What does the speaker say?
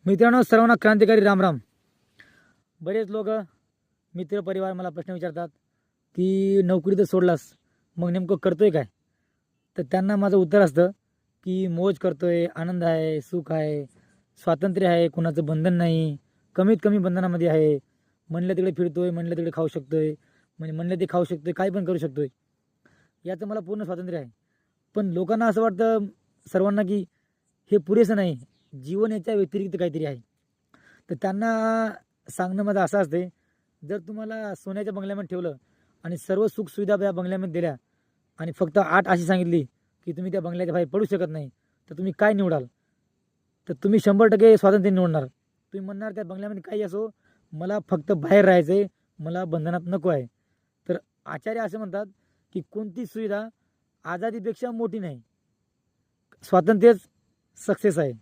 मित्रांनो, सर्वांना क्रांतिकारी रामराम. बरेच लोक मित्र परिवार मला प्रश्न विचारतात की नोकरी तर सोडलास, मग नेमकं करतोय काय? तर त्यांना माझं उत्तर असतं की मौज करतोय, आनंद आहे, सुख आहे, स्वातंत्र्य आहे, कुणाचं बंधन नाही, कमीत कमी बंधनामध्ये आहे. म्हणलं तिकडे फिरतोय, म्हणलं तिकडे खाऊ शकतोय, म्हणजे म्हणलं ते खाऊ शकतोय, काही पण करू शकतोय. याचं मला पूर्ण स्वातंत्र्य आहे. पण लोकांना असं वाटतं सर्वांना की हे पुरेसं नाही, जीवन याच्या व्यतिरिक्त काहीतरी आहे. तर त्यांना सांगणं माझं असं असते, जर तुम्हाला सोन्याच्या बंगल्यामध्ये ठेवलं आणि सर्व सुखसुविधा त्या बंगल्यामध्ये दिल्या आणि फक्त 8 अशी सांगितली की तुम्ही त्या बंगल्याच्या बाहेर पडू शकत नाही, तर तुम्ही काय निवडाल? तर तुम्ही 100% स्वातंत्र्य निवडणार. तुम्ही म्हणणार त्या बंगल्यामध्ये काही असो, मला फक्त बाहेर राहायचं आहे, मला बंधनात नको आहे. तर आचार्य असे म्हणतात की कोणती सुविधा आझादीपेक्षा मोठी नाही, स्वातंत्र्यच सक्सेस आहे.